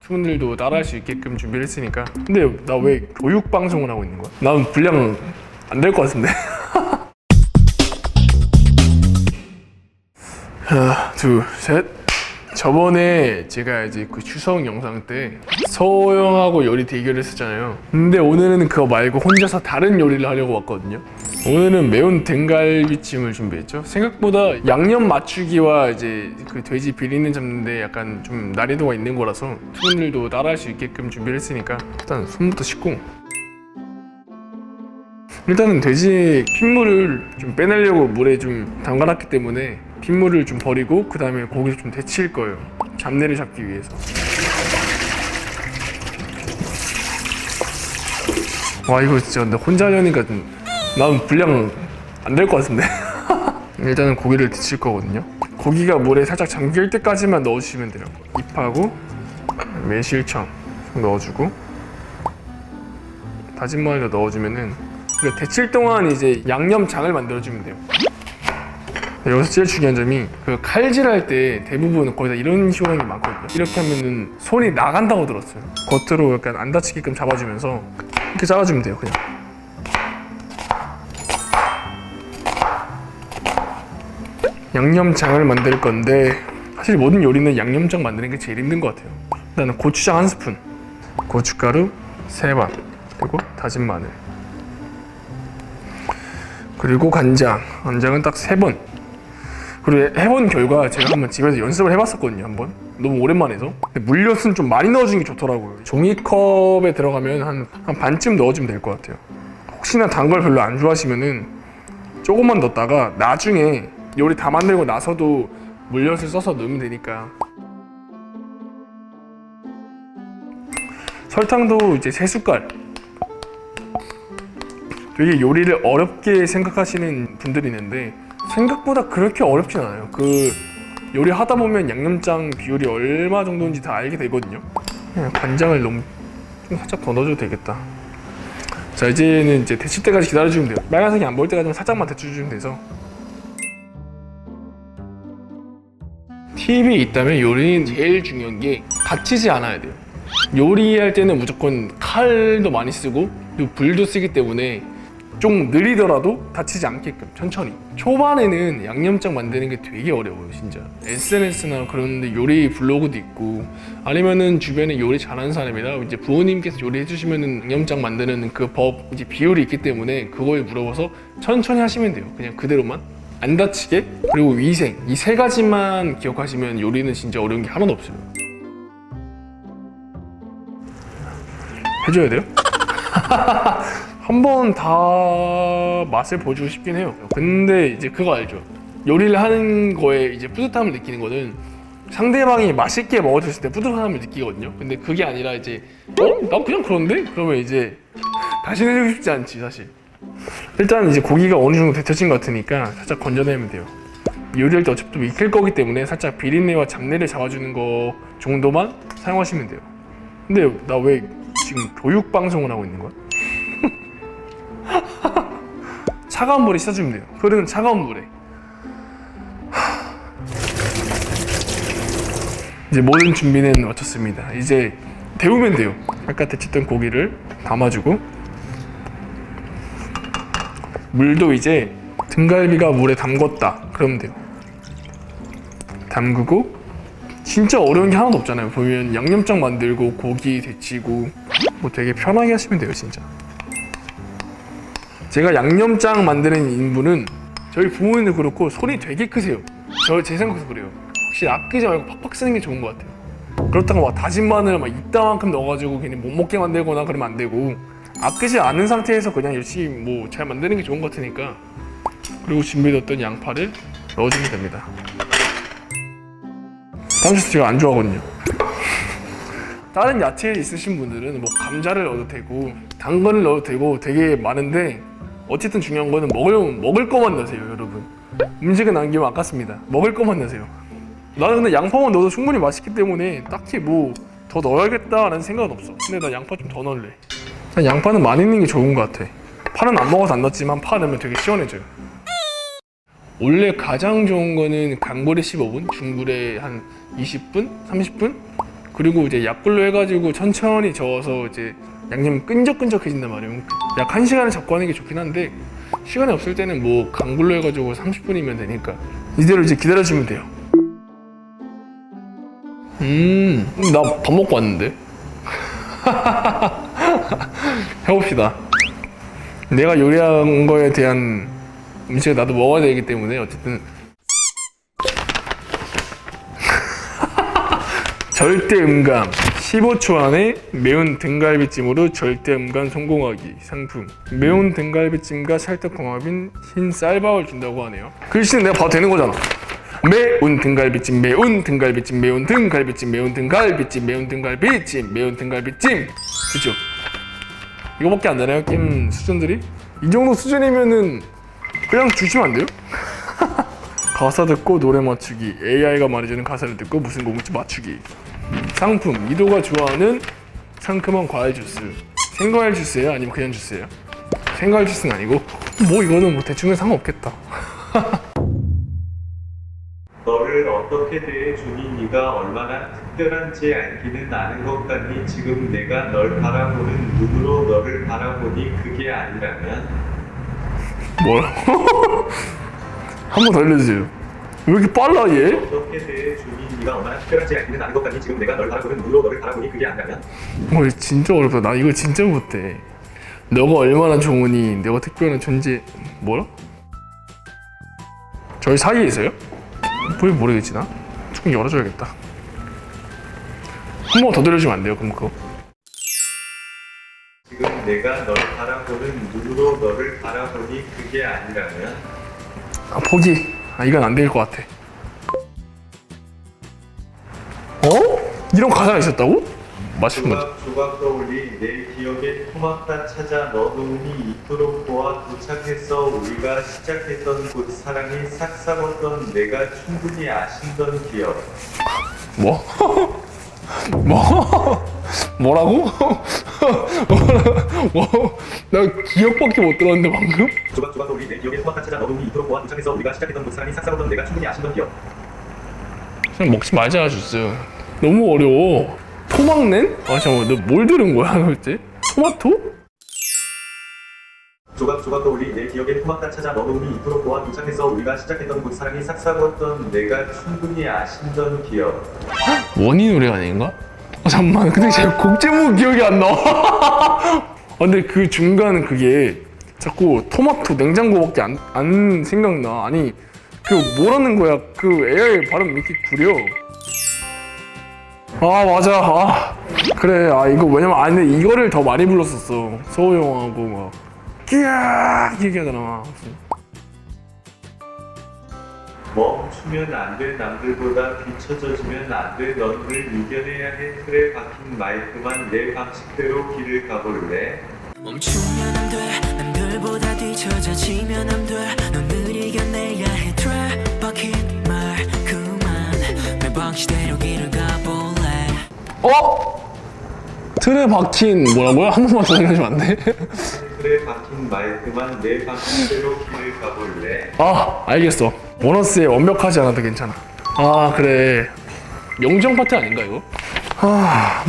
투분들도 따라할 수 있게끔 준비를 했으니까. 근데 나 왜 교육 방송을 하고 있는 거야? 난 분량 안 될 것 같은데. 하나, 둘, 셋. 저번에 제가 이제 그 추석 영상 때 서영하고 요리 대결을 했었잖아요. 근데 오늘은 그거 말고 혼자서 다른 요리를 하려고 왔거든요. 오늘은 매운 등갈비찜을 준비했죠. 생각보다 양념 맞추기와 이제 그 돼지 비린내 잡는데 약간 좀 난이도가 있는 거라서 투분들도 따라할 수 있게끔 준비를 했으니까 일단 손부터 씻고, 일단은 돼지 핏물을 좀 빼내려고 물에 좀 담가놨기 때문에 핏물을 좀 버리고 그 다음에 고기를 좀 데칠 거예요. 잡내를 잡기 위해서. 와, 이거 진짜 근데 혼자 하려니까 난 분량 안 될 것 같은데. 일단은 고기를 데칠 거거든요. 고기가 물에 살짝 잠길 때까지만 넣어주시면 돼요. 잎하고 매실청 넣어주고 다진 마늘도 넣어주면은, 그러니까 데칠 동안 이제 양념장을 만들어주면 돼요. 여기서 제일 중요한 점이 그 칼질할 때 대부분 거의 다 이런 효능이 많거든요. 이렇게 하면은 손이 나간다고 들었어요. 겉으로 약간 안 다치게끔 잡아주면서 이렇게 잘라주면 돼요. 그냥 양념장을 만들 건데, 사실 모든 요리는 양념장 만드는 게 제일 힘든 것 같아요. 일단은 고추장 1스푼, 고춧가루 3반, 그리고 다진 마늘, 그리고 간장은 딱 3번. 그리고 해본 결과 제가 한번 집에서 연습을 해봤었거든요. 한번 너무 오랜만에 해서. 근데 물엿은 좀 많이 넣어주는 게 좋더라고요. 종이컵에 들어가면 한 반쯤 넣어주면 될 것 같아요. 혹시나 단 걸 별로 안 좋아하시면은 조금만 넣었다가 나중에 요리 다 만들고 나서도 물엿을 써서 넣으면 되니까. 설탕도 이제 3숟갈. 되게 요리를 어렵게 생각하시는 분들이 있는데 생각보다 그렇게 어렵진 않아요. 그 요리 하다 보면 양념장 비율이 얼마 정도인지 다 알게 되거든요. 그냥 간장을 좀 살짝 더 넣어줘도 되겠다. 자, 이제는 이제 데칠 때까지 기다려주면 돼요. 빨간색이 안 보일 때까지 살짝만 데쳐주면 돼서. 팁이 있다면 요리는 제일 중요한 게 다치지 않아야 돼요. 요리할 때는 무조건 칼도 많이 쓰고 그리고 불도 쓰기 때문에 좀 느리더라도 다치지 않게끔 천천히. 초반에는 양념장 만드는 게 되게 어려워요, 진짜. SNS나 그런 데 요리 블로그도 있고 아니면은 주변에 요리 잘하는 사람이나 이제 부모님께서 요리해 주시면은 양념장 만드는 그 법, 이제 비율이 있기 때문에 그거에 물어봐서 천천히 하시면 돼요. 그냥 그대로만. 안 다치게, 그리고 위생. 이 3가지만 기억하시면 요리는 진짜 어려운 게 하나도 없어요. 해줘야 돼요? 한번 다 맛을 보여주고 싶긴 해요. 근데 이제 그거 알죠? 요리를 하는 거에 이제 뿌듯함을 느끼는 거는 상대방이 맛있게 먹어줬을 때 뿌듯함을 느끼거든요. 근데 그게 아니라 이제 나 그냥 그런데? 그러면 이제 다시 해주고 싶지 않지, 사실. 일단 이제 고기가 어느 정도 데쳐진 것 같으니까 살짝 건져내면 돼요. 요리할 때 어차피 좀 익힐 거기 때문에 살짝 비린내와 잡내를 잡아주는 거 정도만 사용하시면 돼요. 근데 나 왜 지금 교육 방송을 하고 있는 거야? 차가운 물에 씻어주면 돼요. 흐르는 차가운 물에. 이제 모든 준비는 마쳤습니다. 이제 데우면 돼요. 아까 데쳤던 고기를 담아주고, 물도 이제 등갈비가 물에 담궜다 그러면 돼요. 담그고, 진짜 어려운 게 하나도 없잖아요. 보면 양념장 만들고 고기 데치고 뭐 되게 편하게 하시면 돼요, 진짜. 제가 양념장 만드는 인분은 저희 부모님도 그렇고 손이 되게 크세요. 제 생각도 그래요. 혹시 아끼지 말고 팍팍 쓰는 게 좋은 것 같아요. 그렇다고 막 다진 마늘 막 이따만큼 넣어가지고 괜히 못 먹게 만들거나 그러면 안 되고, 아끼지 않은 상태에서 그냥 열심히 뭐 잘 만드는 게 좋은 것 같으니까. 그리고 준비해뒀던 양파를 넣어주면 됩니다. 탕수육 제가 안 좋아하거든요. 다른 야채 있으신 분들은 뭐 감자를 넣어도 되고 당근을 넣어도 되고 되게 많은데, 어쨌든 중요한 거는 먹을 거만 넣으세요, 여러분. 음식은 남기면 아깝습니다. 먹을 거만 넣으세요. 나는 근데 양파만 넣어도 충분히 맛있기 때문에 딱히 뭐 더 넣어야겠다라는 생각은 없어. 근데 나 양파 좀 더 넣을래. 양파는 많이 넣는 게 좋은 것 같아. 파는 안 먹어서 안 넣었지만 파 넣으면 되게 시원해져요. 원래 가장 좋은 거는 강불에 15분, 중불에 한 20분? 30분? 그리고 이제 약불로 해가지고 천천히 저어서 이제 양념이 끈적끈적해진단 말이에요. 약 1시간을 잡고 하는 게 좋긴 한데 시간이 없을 때는 뭐 강불로 해가지고 30분이면 되니까 이대로 이제 기다려주면 돼요. 나 밥 먹고 왔는데. 해봅시다. 내가 요리한 거에 대한 음식을 나도 먹어야 되기 때문에 어쨌든 절대 음감 15초 안에 매운 등갈비찜으로 절대 음감 성공하기 상품. 매운 등갈비찜과 찰떡궁합인 흰 쌀밥을 준다고 하네요. 글씨는 내가 봐도 되는 거잖아. 매운 등갈비찜, 매운 등갈비찜, 매운 등갈비찜, 매운 등갈비찜, 매운 등갈비찜, 매운 등갈비찜. 그쵸? 이거밖에 안 되나요? 게임 수준들이? 이 정도 수준이면은 그냥 주시면 안 돼요? 가사 듣고 노래 맞추기. AI가 말해주는 가사를 듣고 무슨 곡인지 맞추기. 상품. 이도가 좋아하는 상큼한 과일 주스. 생과일 주스예요? 아니면 그냥 주스예요? 생과일 주스는 아니고 뭐 이거는 뭐 대충은 상관없겠다. 너를 어떻게 대해주니 네가 얼마나 특별한지 알기는 아는 것 같니? 지금 내가 널 바라보는 눈으로 너를 바라보니 그게 아니라면 뭐라고? 한 번 더 알려주세요. 왜 이렇게 빨라 얘? 어떻게 대해주니 네가 얼마나 특별한지 알기는 아는 것 같니? 지금 내가 널 바라보는 눈으로 너를 바라보니 그게 아니라면 진짜 어렵다. 나 이거 진짜 못해. 너가 얼마나 좋으니 내가 특별한 존재. 뭐라? 저희 사이에 있어요? 뭘 모르겠지 나? 조금 열어줘야겠다. 한 번 더 들려주면 안 돼요? 그럼 그거? 지금 내가 널 바라보는 눈으로 너를 바라보니 그게 아니라면 포기. 이건 안 될 것 같아. 어? 이런 가사가 있었다고? 맞춘 거지. 조각 떠올리 내 기억에 토막다 찾아 너 눈이 이토록 보아 도착했어. 우리가 시작했던 곳 사랑이 삭삭었던 내가 충분히 아신던 기억. 뭐? 뭐? 뭐라고? 뭐? 나 기억밖에 못 들었는데 방금? 조각 떠올리 내 기억에 토막다 찾아 너 눈이 이토록 보아 도착했어. 우리가 시작했던 곳 사랑이 삭삭었던 내가 충분히 아신던 기억. 그냥 먹지 말자 주스. 너무 어려워. 토막낸? 잠깐만, 너 뭘 들은 거야 도대체? 토마토? 조각 떠올리 내 기억에 토막다 찾아 너 눈이 이토록 보아 도착했어. 우리가 시작했던 곳 사랑이 삭삭었던 내가 충분히 아신던 기억. 원희 노래 아닌가? 잠깐만, 근데 제 곡 제목 기억이 안 나. 근데 그 중간 그게 자꾸 토마토 냉장고밖에 안 생각나. 아니 그 뭐라는 거야? 그 AI 발음 왜 이렇게 구려? 맞아. 그래. 이거 왜냐면 근데 이거를 더 많이 불렀었어. 서호 형하고 막 끼야 이렇게 하잖아. 멈추면 안 돼. 남들보다 뒤쳐져주면 안 돼. 너를 이겨내야 해. 틀에 박힌 마이크만 내 방식대로 길을 가볼래. 멈추면 안 돼. 남들보다 뒤쳐져지면 안 돼. 너를 이겨내야 해. 틀에 박힌 마이크만 내 방식대로 길을 가볼래. 틀에 박힌 뭐라고요? 한 번만 더 설명해주면 안 돼? 틀에 박힌 마이크만 내 방식대로 길을 가볼래. 알겠어. 원어스에 완벽하지 않아도 괜찮아. 그래. 명정 파트 아닌가 이거?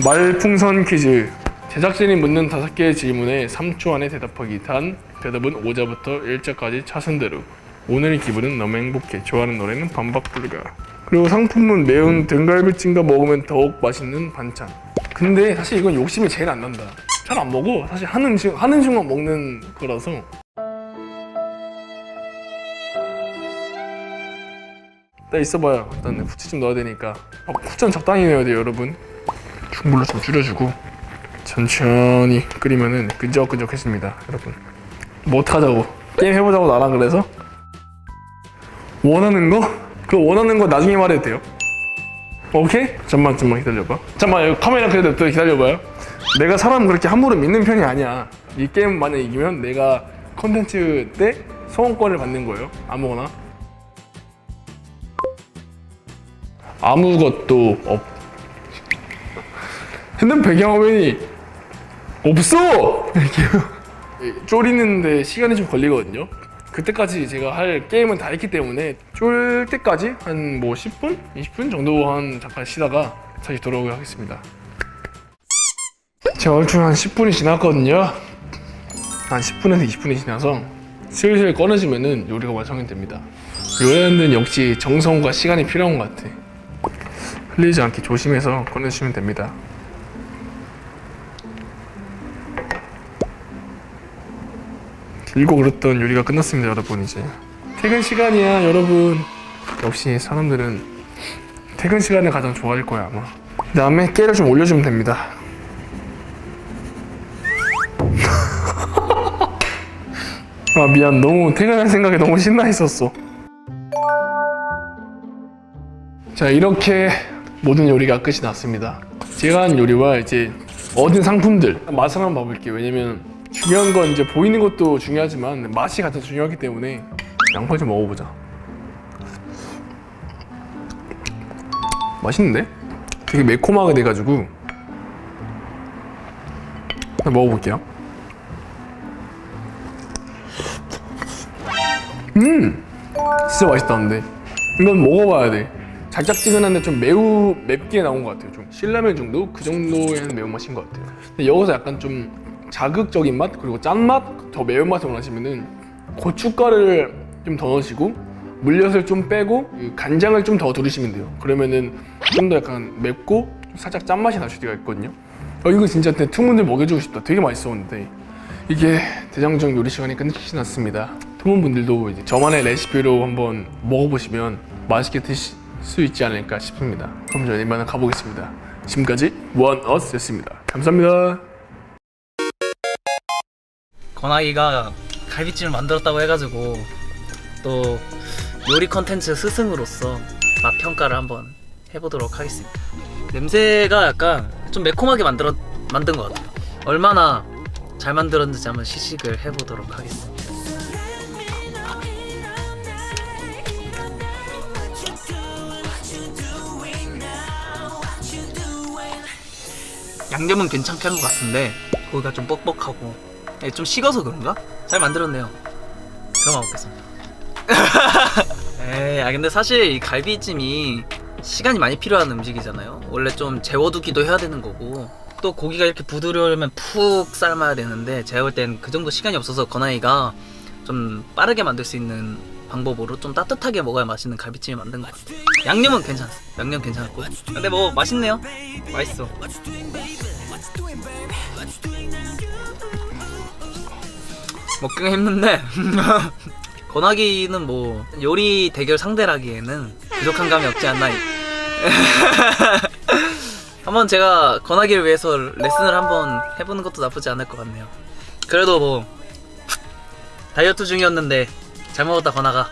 말풍선 퀴즈. 제작진이 묻는 5개의 질문에 3초 안에 대답하기. 단 대답은 5자부터 1자까지 차순대로. 오늘의 기분은 너무 행복해. 좋아하는 노래는 반박 불가. 그리고 상품은 매운 등갈비찜과 먹으면 더욱 맛있는 반찬. 근데 사실 이건 욕심이 제일 안 난다. 잘 안 먹어. 사실 하는 음식만 먹는 거라서. 딱 있어봐요. 일단 후추 좀 넣어야 되니까. 후추는 적당히 넣어야 돼요, 여러분. 중불로 좀 줄여주고 천천히 끓이면은 끈적끈적해집니다, 여러분. 뭐 어떡하자고? 게임 해보자고 나랑 그래서? 원하는 거? 그 원하는 거 나중에 말해도 돼요. 오케이? 잠만 기다려봐. 잠만 여기 카메라 켜도 기다려봐요. 내가 사람 그렇게 함부로 믿는 편이 아니야. 이 게임 만약 이기면 내가 컨텐츠 때 소원권을 받는 거예요. 아무거나. 아무것도 핸드폰 배경화면이 없어! 이렇게 졸이는데 시간이 좀 걸리거든요. 그때까지 제가 할 게임은 다 했기 때문에 쫄 때까지 한 뭐 10분? 20분 정도 잠깐 쉬다가 다시 돌아오도록 하겠습니다. 제가 얼추 한 10분이 지났거든요. 한 10분에서 20분이 지나서 슬슬 꺼내주면은 요리가 완성이 됩니다. 요리하는 데는 역시 정성과 시간이 필요한 것 같아. 흘리지 않게 조심해서 꺼내주시면 됩니다. 길고 그랬던 요리가 끝났습니다, 여러분. 이제 퇴근 시간이야, 여러분. 역시 사람들은 퇴근 시간을 가장 좋아할 거야, 아마. 그 다음에 깨를 좀 올려주면 됩니다. 아, 미안. 너무 퇴근할 생각에 너무 신나 있었어. 자, 이렇게 모든 요리가 끝이 났습니다. 제가 한 요리와 이제 얻은 상품들 맛을 한번 봐볼게요. 왜냐면 중요한 건 이제 보이는 것도 중요하지만 맛이 가장 중요하기 때문에 양파 좀 먹어보자. 맛있는데? 되게 매콤하게 돼가지고 한번 먹어볼게요. 진짜 맛있다. 근데 이건 먹어봐야 돼. 달짝지근한데 좀 매우 맵게 나온 것 같아요. 좀 신라면 정도? 그 정도의 매운맛인 것 같아요. 근데 여기서 약간 좀 자극적인 맛 그리고 짠맛, 더 매운맛을 원하시면은 고춧가루를 좀 더 넣으시고 물엿을 좀 빼고 간장을 좀 더 두르시면 돼요. 그러면은 좀 더 약간 맵고 살짝 짠맛이 날 수가 있거든요. 이거 진짜 투문들 먹여주고 싶다. 되게 맛있었는데 이게 대장정 요리 시간이 끝이 났습니다. 투문분들도 이제 저만의 레시피로 한번 먹어보시면 맛있게 드실 수 있지 않을까 싶습니다. 그럼 저는 이만 가보겠습니다. 지금까지 원어스였습니다. 감사합니다. 건아이가 갈비찜을 만들었다고 해가지고 또 요리 컨텐츠 스승으로서 맛 평가를 한번 해보도록 하겠습니다. 냄새가 약간 좀 매콤하게 만든 것 같아요. 얼마나 잘 만들었는지 한번 시식을 해보도록 하겠습니다. 양념은 괜찮게 한 것 같은데 고기가 좀 뻑뻑하고 좀 식어서 그런가? 잘 만들었네요. 그럼 먹겠습니다. 에이, 근데 사실 이 갈비찜이 시간이 많이 필요한 음식이잖아요. 원래 좀 재워두기도 해야 되는 거고 또 고기가 이렇게 부드러우면 푹 삶아야 되는데 제가 볼 땐 그 정도 시간이 없어서 건아이가 좀 빠르게 만들 수 있는 방법으로 좀 따뜻하게 먹어야 맛있는 갈비찜을 만든 것 같아요. 양념은 괜찮았어. 양념 괜찮았고 근데 뭐 맛있네요. 맛있어. 먹기가 힘든데 건아기는 뭐 요리 대결 상대라기에는 부족한 감이 없지 않나. 한번 제가 건아기를 위해서 레슨을 한번 해보는 것도 나쁘지 않을 것 같네요. 그래도 뭐 다이어트 중이었는데 잘 먹었다 건아가.